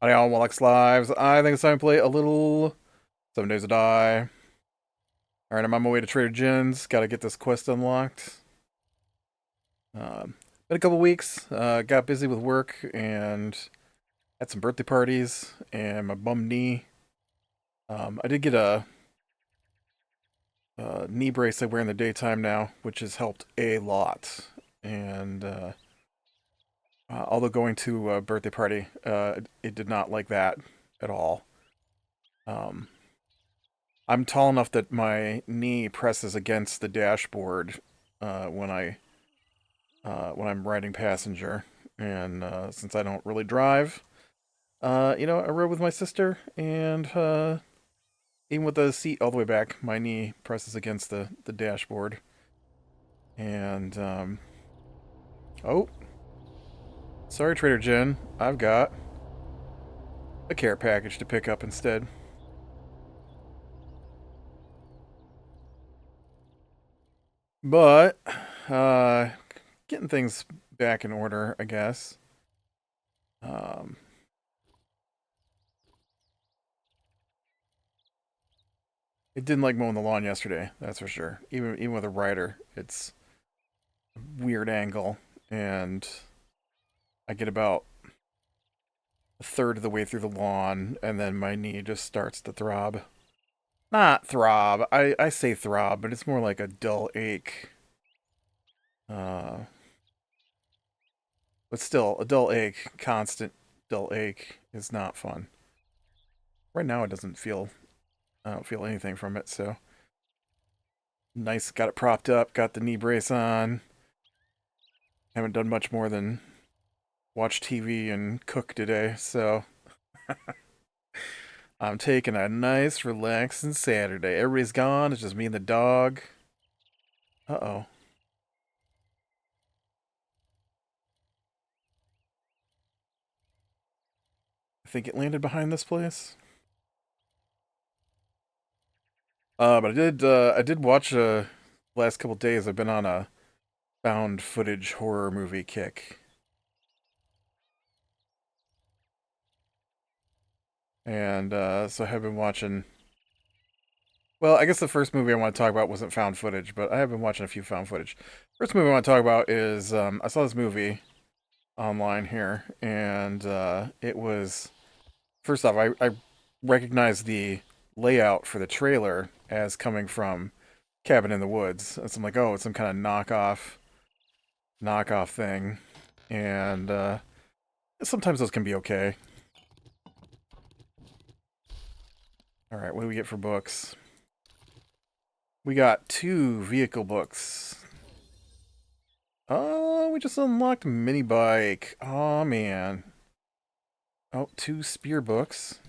Hi all, Wallux Lives. I think it's time to play a little 7 Days to Die. Alright, I'm on my way to Trader Joe's. Gotta get this quest unlocked. Been a couple weeks. Got busy with work and had some birthday parties and my bum knee. I did get a knee brace I wear in the daytime now, which has helped a lot. And although going to a birthday party, it did not like that at all. Um, I'm tall enough that my knee presses against the dashboard when I'm riding passenger, and since I don't really drive, I rode with my sister, and even with the seat all the way back, my knee presses against the dashboard. And oh, sorry, Trader Jen, I've got a care package to pick up instead. But uh, getting things back in order, I guess. Um, it didn't like mowing the lawn yesterday, that's for sure. Even with a rider, it's a weird angle, and I get about a third of the way through the lawn, and then my knee just starts to throb. Not throb. I say throb, but it's more like a dull ache. Uh, but still, a dull ache, constant dull ache, is not fun. Right now, it doesn't feel. I don't feel anything from it, so nice. Got it propped up. Got the knee brace on. Haven't done much more than watch TV and cook today, so I'm taking a nice, relaxing Saturday. Everybody's gone. It's just me and the dog. Uh-oh. I think it landed behind this place. But I did watch last couple days. I've been on a found footage horror movie kick, and so I have been watching. Well, I guess the first movie I want to talk about wasn't found footage, but I have been watching a few found footage. First movie I want to talk about is I saw this movie online here, and it was first off I recognized the layout for the trailer as coming from Cabin in the Woods. So I'm like, oh, it's some kind of knockoff thing, and sometimes those can be okay. All right, what do we get for books? We got 2 vehicle books. Oh, we just unlocked mini bike. Oh man. Oh, 2 spear books.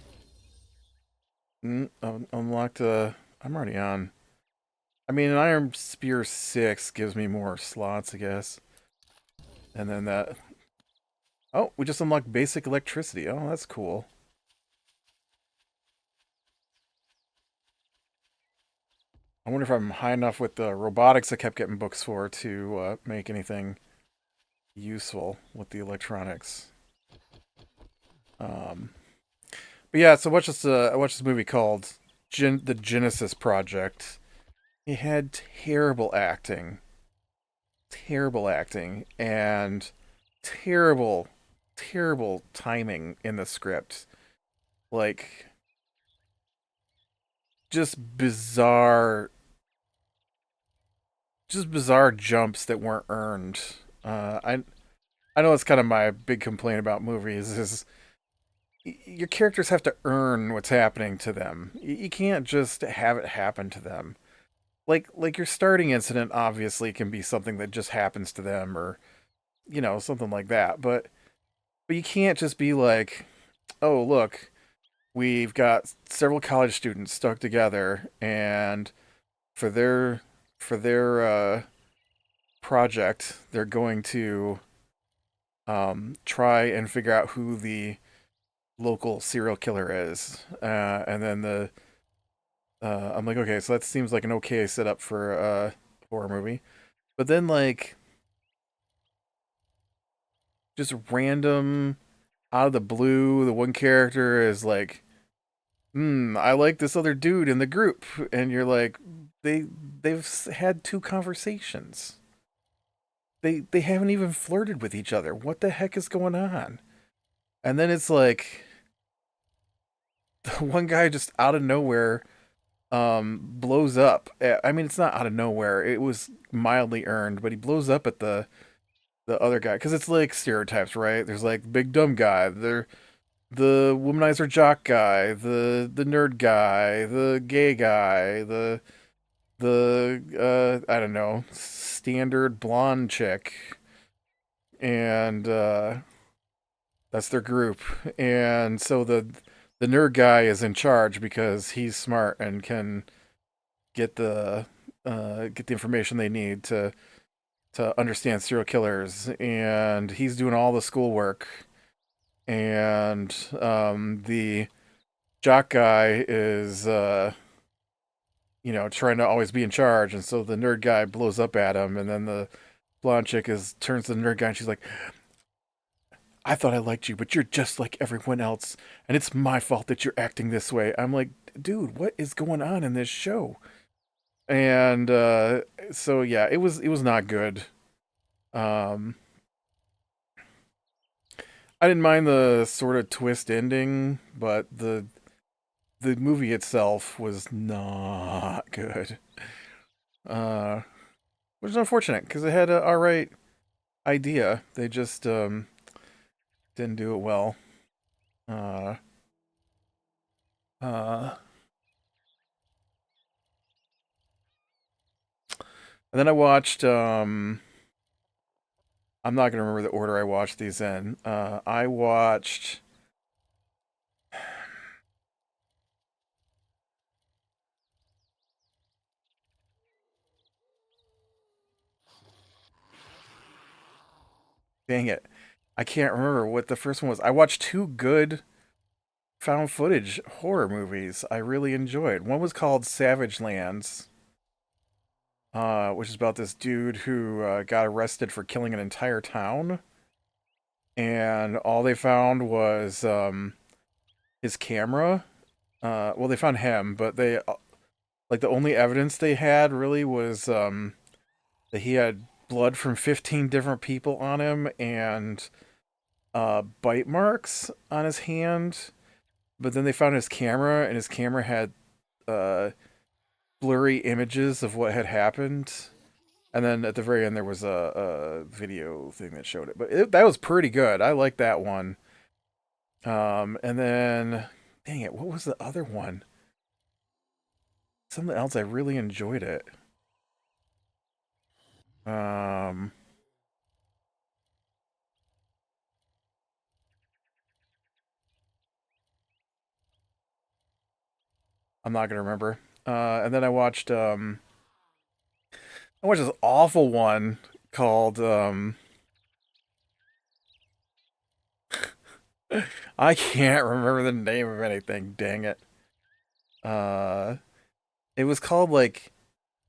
Unlocked. I'm already on. I mean, an iron spear 6 gives me more slots, I guess. And then that. Oh, we just unlocked basic electricity. Oh, that's cool. I wonder if I'm high enough with the robotics I kept getting books for to make anything useful with the electronics. Um, but yeah, so I watched this movie called The Genesis Project. It had terrible acting, and terrible, terrible timing in the script. Like, just bizarre jumps that weren't earned. I know it's kind of my big complaint about movies is your characters have to earn what's happening to them. You can't just have it happen to them. Like your starting incident obviously can be something that just happens to them, or something like that. But you can't just be like, oh look, we've got several college students stuck together, and for their project, they're going to try and figure out who the local serial killer is. And then I'm like, okay, so that seems like an okay setup for a horror movie. But then, like, just random out of the blue, the one character is like, I like this other dude in the group. And you're like, they they've had two conversations. They haven't even flirted with each other. What the heck is going on? And then it's like the one guy just out of nowhere blows up. I mean, it's not out of nowhere. It was mildly earned, but he blows up at the other guy because it's like stereotypes, right? There's like the big dumb guy, the womanizer jock guy, the nerd guy, the gay guy, the I don't know, standard blonde chick, and that's their group. And so the nerd guy is in charge because he's smart and can get the information they need to understand serial killers, and he's doing all the schoolwork. And the jock guy is trying to always be in charge, and so the nerd guy blows up at him, and then the blonde chick is turns to the nerd guy and she's like, I thought I liked you, but you're just like everyone else, and it's my fault that you're acting this way. I'm like, dude, what is going on in this show? And so yeah, it was not good. Um, I didn't mind the sort of twist ending, but the movie itself was not good. Uh, which is unfortunate because it had a alright idea. They just didn't do it well. Uh, uh, and then I watched. I'm not gonna remember the order I watched these in. I watched. Dang it, I can't remember what the first one was. I watched two good found footage horror movies I really enjoyed. One was called Savage Lands, which is about this dude who got arrested for killing an entire town, and all they found was his camera. Well, they found him, but they like the only evidence they had really was that he had blood from 15 different people on him and bite marks on his hand. But then they found his camera, and his camera had uh, blurry images of what had happened. And then at the very end, there was a video thing that showed it. But that was pretty good. I like that one. And then, dang it, what was the other one? Something else I really enjoyed it. Um, I'm not gonna remember. And then I watched this awful one called I can't remember the name of anything. Dang it. Uh, it was called like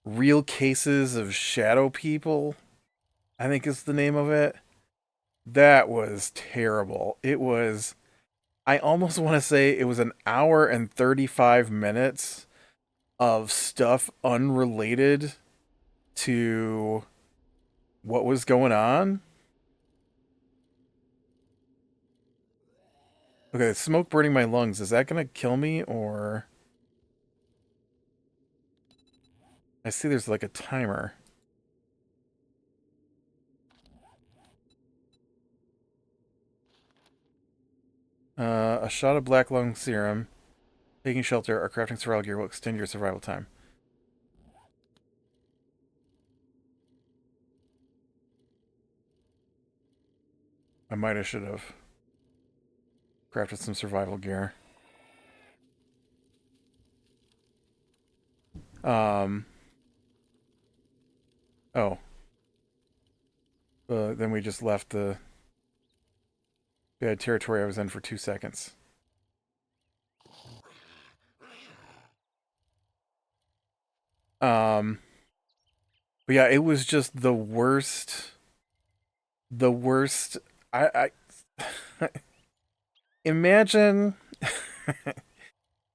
Real Cases of Shadow People, I think is the name of it. That was terrible. It was, I almost want to say it was an hour and 35 minutes of stuff unrelated to what was going on. Okay, smoke burning my lungs. Is that going to kill me or I see there's like a timer. A shot of black lung serum, taking shelter, or crafting survival gear will extend your survival time. I might have should have crafted some survival gear. Um. Oh. Then we just left the bad territory I was in for 2 seconds. Um, but yeah, it was just the worst. The worst. I imagine.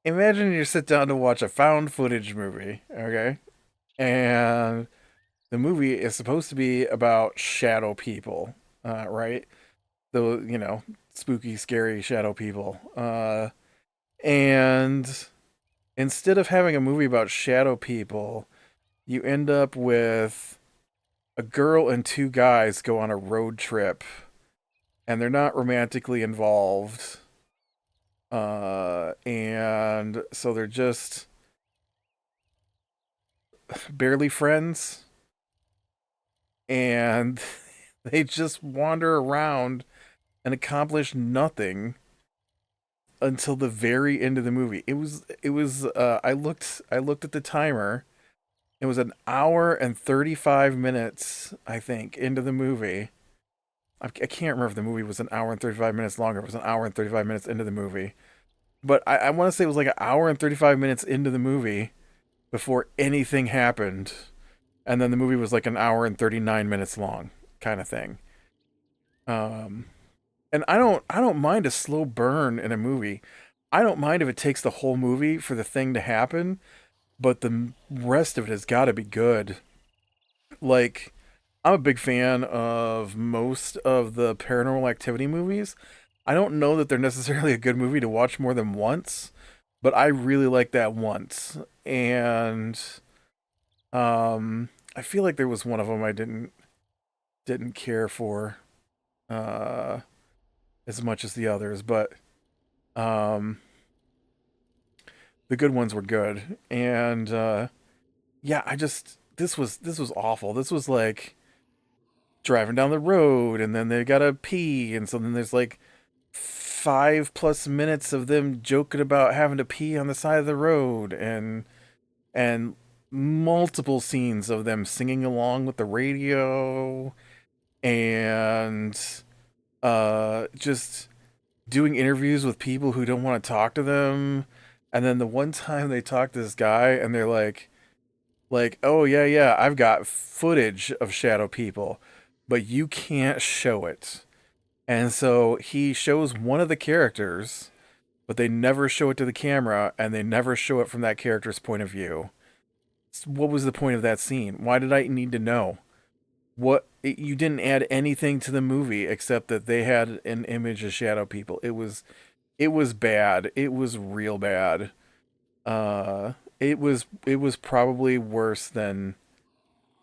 Imagine you sit down to watch a found footage movie, okay? And the movie is supposed to be about shadow people, right? The spooky, scary shadow people. And instead of having a movie about shadow people, you end up with a girl and two guys go on a road trip, and they're not romantically involved. And so they're just barely friends, and they just wander around and accomplish nothing until the very end of the movie. It was I looked at the timer. It was an hour and 35 minutes, I think, into the movie. I can't remember if the movie was an hour and 35 minutes longer. It was an hour and 35 minutes into the movie. But I want to say it was like an hour and 35 minutes into the movie before anything happened. And then the movie was like an hour and 39 minutes long, kind of thing. Um, and I don't mind a slow burn in a movie. I don't mind if it takes the whole movie for the thing to happen, but the rest of it has got to be good. Like, I'm a big fan of most of the paranormal activity movies. I don't know that they're necessarily a good movie to watch more than once, but I really like that once. And I feel like there was one of them I didn't care for uh as much as the others, but um the good ones were good. And yeah, I just this was awful. This was like driving down the road and then they gotta pee, and so then there's like 5+ minutes of them joking about having to pee on the side of the road, and multiple scenes of them singing along with the radio, and just doing interviews with people who don't want to talk to them. And then the one time they talk to this guy and they're like, oh yeah, yeah, I've got footage of shadow people, but you can't show it. And so he shows one of the characters, but they never show it to the camera, and they never show it from that character's point of view. What was the point of that scene? Why did I need to know? You didn't add anything to the movie except that they had an image of shadow people. It was bad. It was real bad. It was probably worse than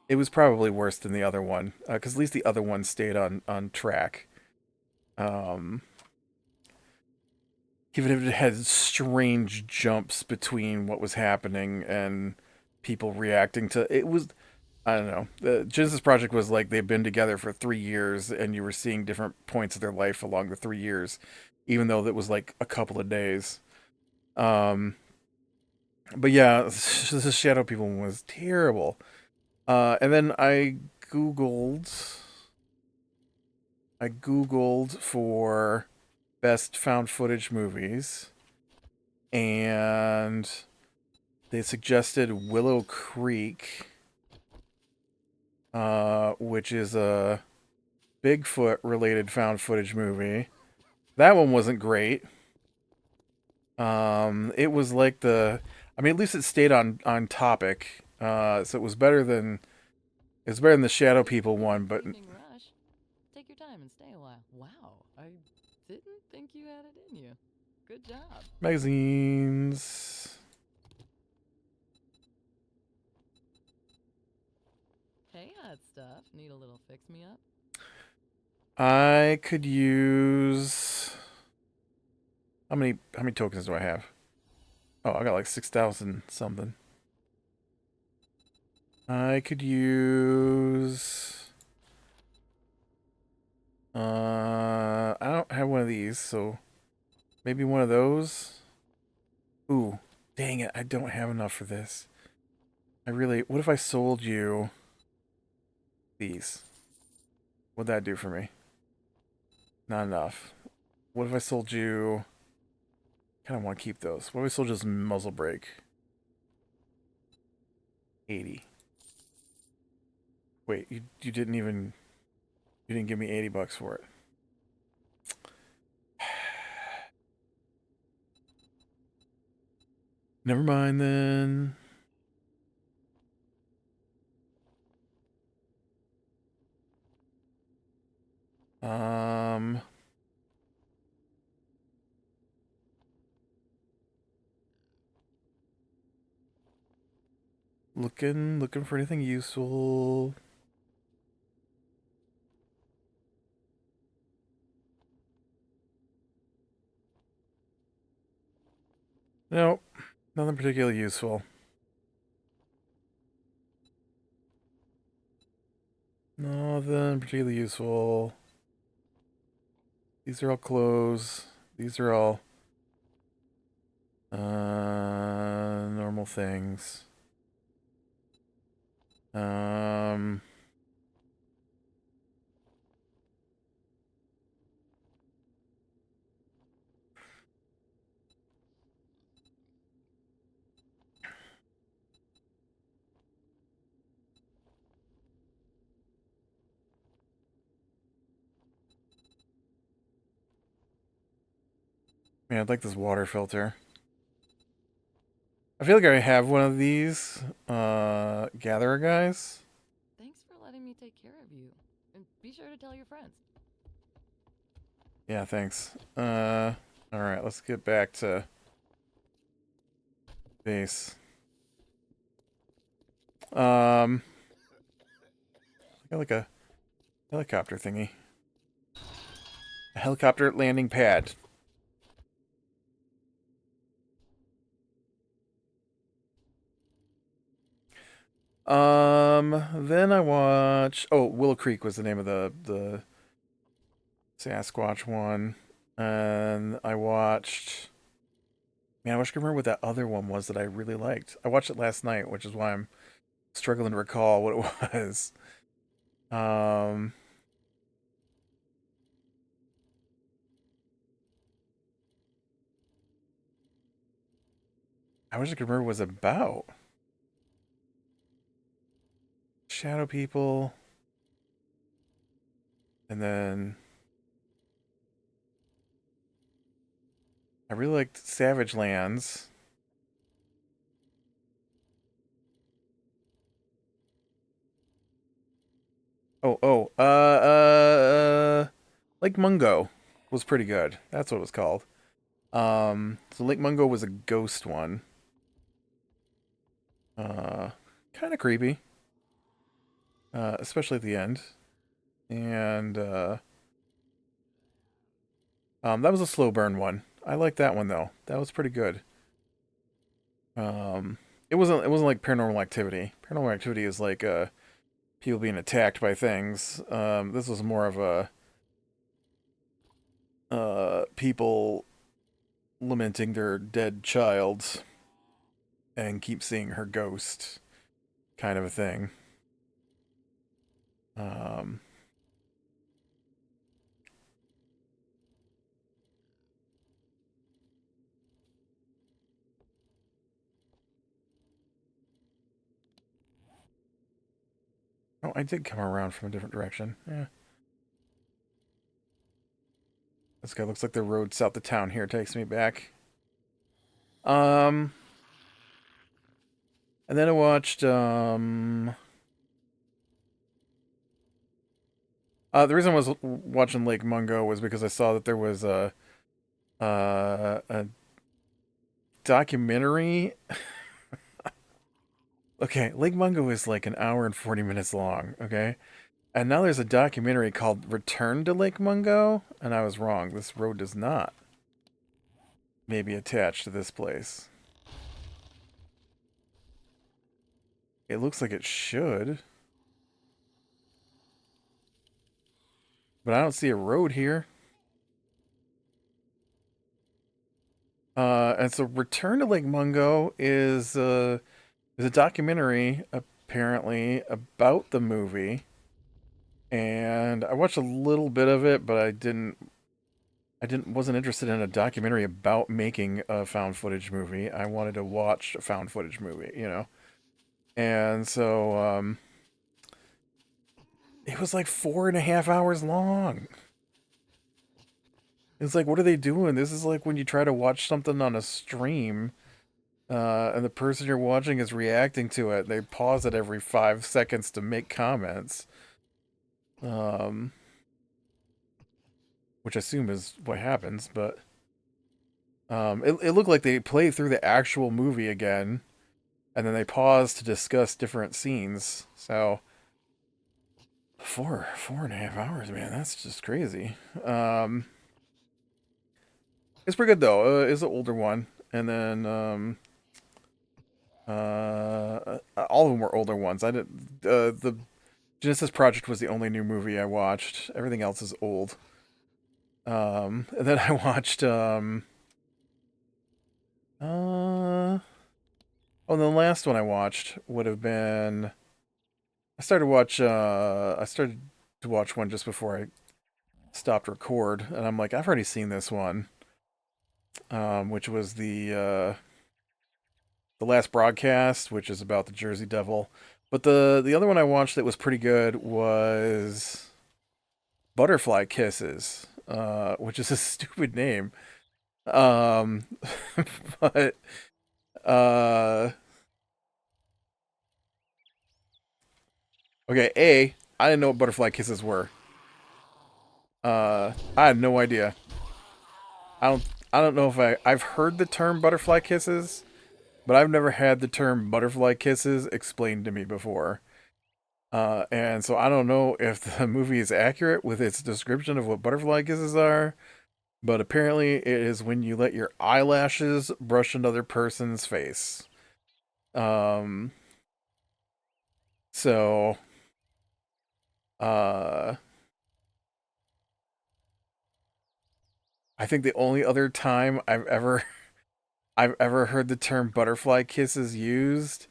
the other one, because at least the other one stayed on track. Um, Even if it had strange jumps between what was happening and people reacting to it, was I don't know. The Genesis Project was like they've been together for 3 years, and you were seeing different points of their life along the 3 years, even though that was like a couple of days. Um, but yeah, the Shadow People one was terrible. And then googled, I googled for best found footage movies, and they suggested Willow Creek, which is a Bigfoot related found footage movie. That one wasn't great. It was like I mean, at least it stayed on topic. So it was better than the Shadow People one, but Evening rush. Take your time and stay a while. Wow, I didn't think you had it in you. Good job. magazines. Hey, hot stuff. Need a little fix me up? I could use how many tokens do I have? Oh, I got like 6,000 something. I could use I don't have one of these, so maybe one of those. Ooh, dang it, I don't have enough for this. What if I sold you these? What'd that do for me? Not enough. What if I sold you? Kind of want to keep those. What if I sold you this muzzle brake? 80. Wait, you didn't even you didn't give me $80 for it. Never mind then. Um, looking for anything useful. Nope, nothing particularly useful. Nothing particularly useful. These are all clothes. These are all normal things. Um, man, I'd like this water filter. I feel like I have one of these gatherer guys. Thanks for letting me take care of you. And be sure to tell your friends. Yeah, thanks. All right, let's get back to base. I got like a helicopter thingy. A helicopter landing pad. Then I watch. Oh, Willow Creek was the name of the Sasquatch one, and I watched. Man, I wish I could remember what that other one was that I really liked. I watched it last night, which is why I'm struggling to recall what it was. Um, I wish I could remember what it was about. Shadow People, and then I really liked Savage Lands. Lake Mungo was pretty good. That's what it was called. So Lake Mungo was a ghost one. Uh, Kind of creepy, especially at the end. And that was a slow burn one. I like that one though. That was pretty good. Um, it wasn't like Paranormal Activity. Paranormal Activity is like people being attacked by things. This was more of a people lamenting their dead child and keep seeing her ghost kind of a thing. Um, oh, I did come around from a different direction. Yeah. This guy looks like the road south of town here takes me back. Um, and then I watched, the reason I was watching Lake Mungo was because I saw that there was a documentary. Okay, Lake Mungo is like an hour and 40 minutes long, okay? And now there's a documentary called Return to Lake Mungo, and I was wrong. This road does not maybe attached to this place. It looks like it should. But I don't see a road here. And so Return to Lake Mungo is a documentary apparently about the movie. And I watched a little bit of it, but I didn't wasn't interested in a documentary about making a found footage movie. I wanted to watch a found footage movie, you know. And so it was like 4.5 hours long. It's like, what are they doing? This is like when you try to watch something on a stream, and the person you're watching is reacting to it. They pause it every 5 seconds to make comments, um, which I assume is what happens. But it looked like they played through the actual movie again, and then they paused to discuss different scenes. So 4.5 hours, man, that's just crazy. It's pretty good though. It's an older one, and then all of them were older ones. I did the Genesis Project was the only new movie I watched. Everything else is old. And then I watched uh oh, the last one I watched would have been I started to watch one just before I stopped record, and I'm like, I've already seen this one. Which was the last broadcast, which is about the Jersey Devil. But the other one I watched that was pretty good was Butterfly Kisses, which is a stupid name. Um, but uh, okay, I didn't know what Butterfly Kisses were. I had no idea. I don't know if I've heard the term Butterfly Kisses, but I've never had the term Butterfly Kisses explained to me before. And so I don't know if the movie is accurate with its description of what butterfly kisses are, but apparently it is when you let your eyelashes brush another person's face. Um, so, uh, I think the only other time I've ever heard the term butterfly kisses used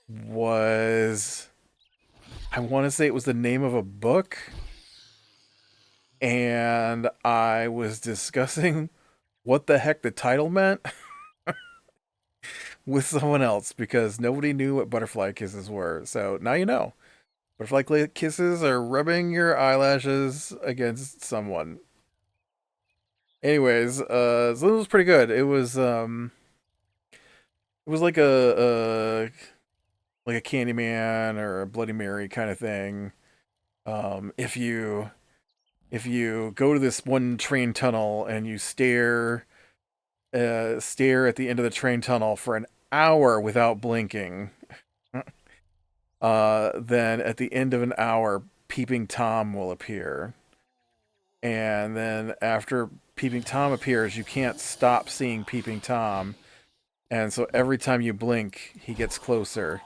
was, I want to say it was the name of a book, and I was discussing what the heck the title meant with someone else because nobody knew what butterfly kisses were. So now you know. Butterfly kisses are rubbing your eyelashes against someone. Anyways, so it was pretty good. It was like a Candyman or a Bloody Mary kind of thing. If you go to this one train tunnel and you stare at the end of the train tunnel for an hour without blinking, then at the end of an hour, Peeping Tom will appear. And then after Peeping Tom appears, you can't stop seeing Peeping Tom. And so every time you blink, he gets closer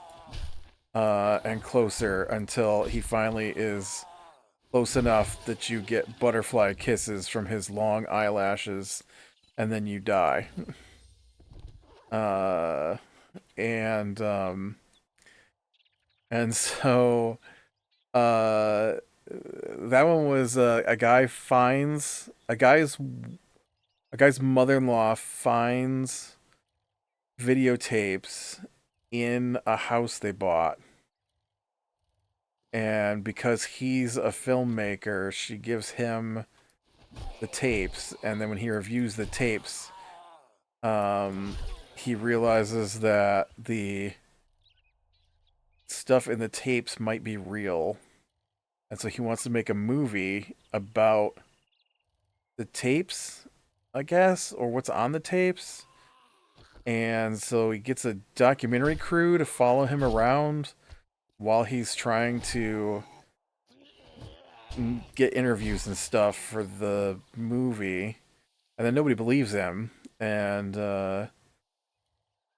and closer until he finally is close enough that you get butterfly kisses from his long eyelashes, and then you die. Uh, and and so uh that one was a guy's mother-in-law finds videotapes in a house they bought, and because he's a filmmaker she gives him the tapes, and then when he reviews the tapes, um he realizes that the stuff in the tapes might be real, and so he wants to make a movie about the tapes, I guess, or what's on the tapes. And so he gets a documentary crew to follow him around while he's trying to get interviews and stuff for the movie. And then nobody believes him. And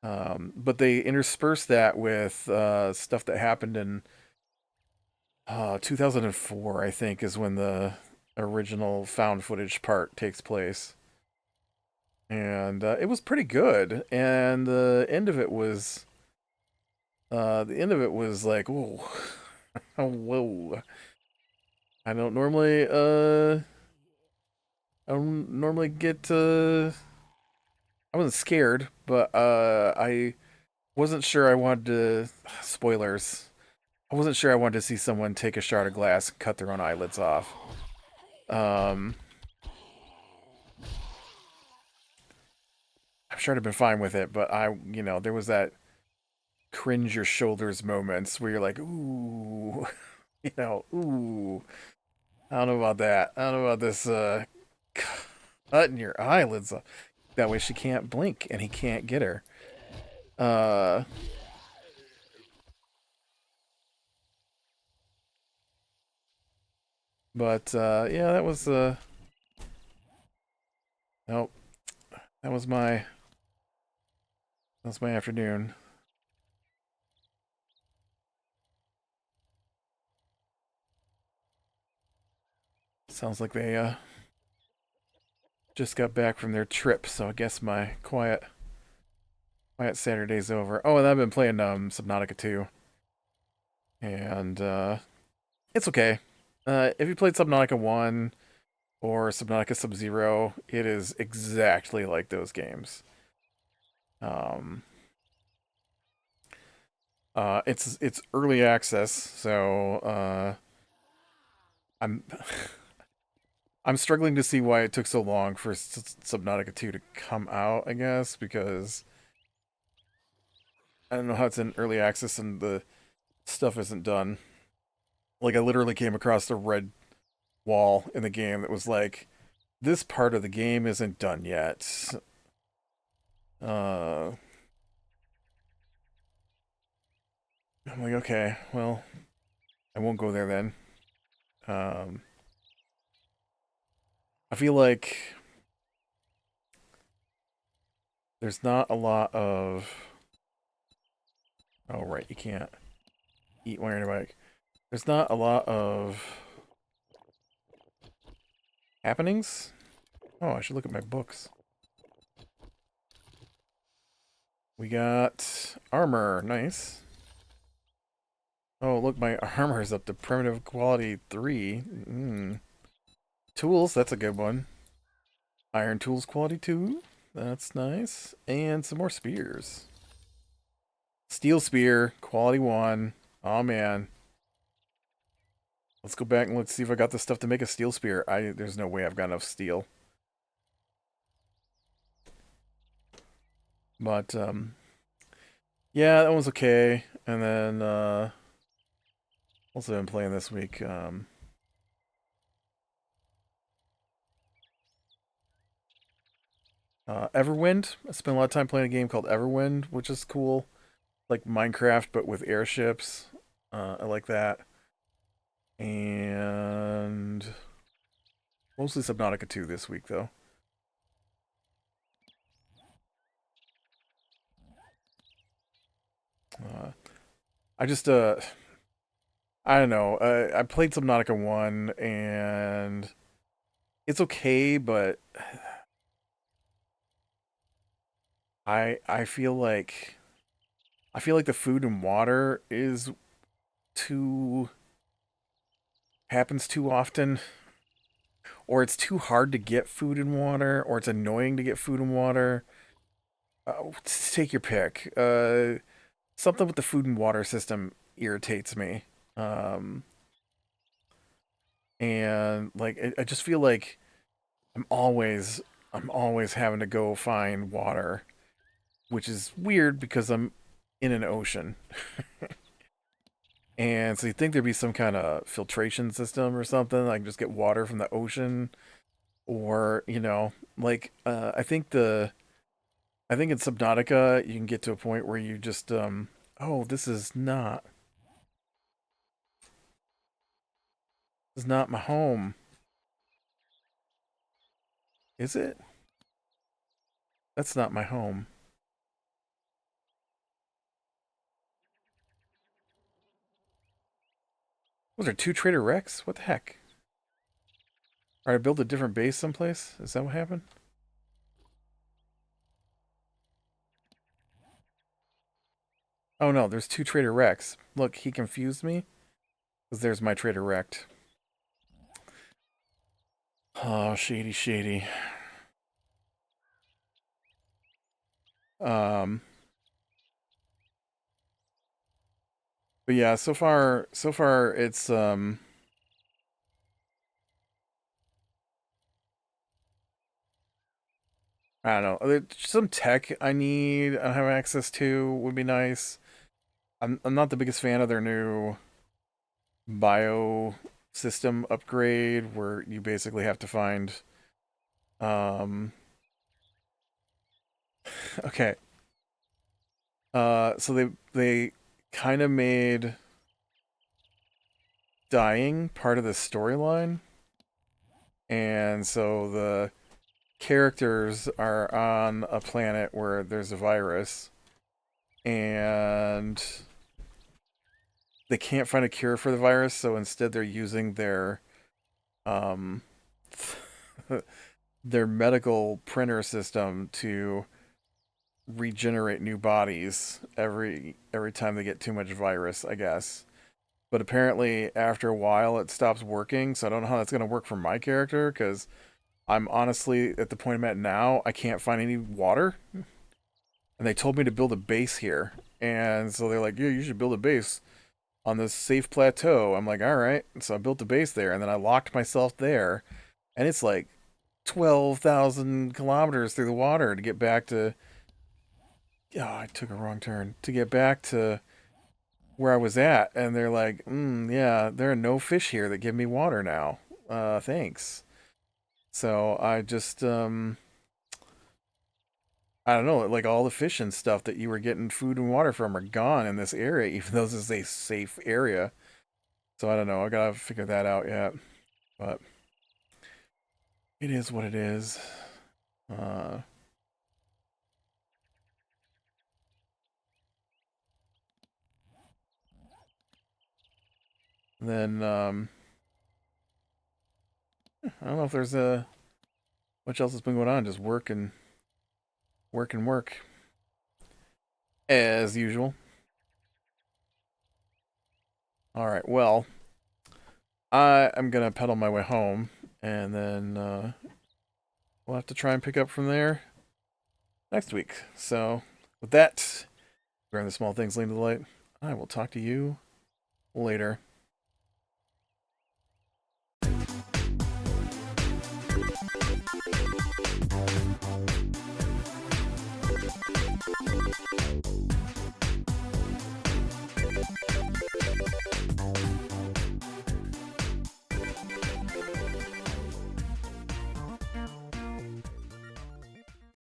but they intersperse that with stuff that happened in 2004, I think, is when the original found footage part takes place. And it was pretty good. And the end of it was like, whoa, oh, whoa. I don't normally I don't normally get. I wasn't scared, but I wasn't sure I wanted to. Spoilers. I wasn't sure I wanted to see someone take a shard of glass and cut their own eyelids off. Um, I'm sure I'd have been fine with it, but there was that cringe your shoulders moments where you're like, ooh, ooh. I don't know about that. I don't know about this cutting your eyelids off. That way she can't blink and he can't get her. Uh, but yeah, nope. That was my afternoon. Sounds like they just got back from their trip, so I guess my quiet Saturday's over. Oh, and I've been playing Subnautica 2. And it's okay. If you played Subnautica 1 or Subnautica Sub-Zero, it is exactly like those games. Um, it's early access, so I'm I'm struggling to see why it took so long for Subnautica 2 to come out, I guess, because I don't know how it's in early access and the stuff isn't done. Like, I literally came across a red wall in the game that was like, this part of the game isn't done yet. Uh, I'm like, okay, well, I won't go there then. Um, I feel like there's not a lot of. Oh, right, you can't eat while you're on your bike. There's not a lot of happenings. Oh, I should look at my books. We got armor, nice. Oh, look, my armor is up to primitive quality 3. Tools, that's a good one. Iron tools quality 2. That's nice. And some more spears. Steel spear, quality 1. Oh, man. Let's go back and let's see if I got the stuff to make a steel spear. There's no way I've got enough steel. But, yeah, that one's okay. And then, also been playing this week, Everwind. I spent a lot of time playing a game called Everwind, which is cool. Like Minecraft, but with airships. I like that. And mostly Subnautica 2 this week, though. Uh, I just, I don't know. I played Subnautica 1, and it's okay, but I feel like the food and water is too happens too often, or it's too hard to get food and water, or it's annoying to get food and water. Take your pick. Something with the food and water system irritates me. Um, and like I just feel like I'm always I'm always having to go find water, which is weird because I'm in an ocean. And so you think there'd be some kind of filtration system or something, like just get water from the ocean, or like I think in Subnautica you can get to a point where you just oh, this is not my home. Is it? That's not my home. Was there two Trader Rex? What the heck? Alright, I built a different base someplace? Is that what happened? Oh no, there's two Trader Rex. Look, he confused me. Because there's my Trader Rex. Oh, shady, shady. Um, but yeah, so far it's I don't know. Some tech I have access to would be nice. I'm not the biggest fan of their new bio system upgrade where you basically have to find um okay. So they kind of made dying part of the storyline, and so the characters are on a planet where there's a virus, and they can't find a cure for the virus, so instead they're using um their medical printer system to regenerate new bodies every time they get too much virus, I guess. But apparently after a while it stops working, so I don't know how that's going to work for my character cuz I'm honestly at the point I'm at now, I can't find any water. And they told me to build a base here. And so they're like, "Yeah, you should build a base on this safe plateau." I'm like, "All right." So I built a base there and then I locked myself there, and it's like 12,000 kilometers through the water to get back to. Oh, I took a wrong turn. To get back to where I was at. And they're like, yeah, there are no fish here that give me water now. Thanks. So I just, I don't know, like all the fish and stuff that you were getting food and water from are gone in this area, even though this is a safe area. So I don't know. I gotta figure that out yet. But it is what it is. Uh, then I don't know if there's a much else has been going on. Just work and work and work as usual. All right. Well, I am gonna pedal my way home, and then we'll have to try and pick up from there next week. So with that, growing the small things lead to the light. I will talk to you later.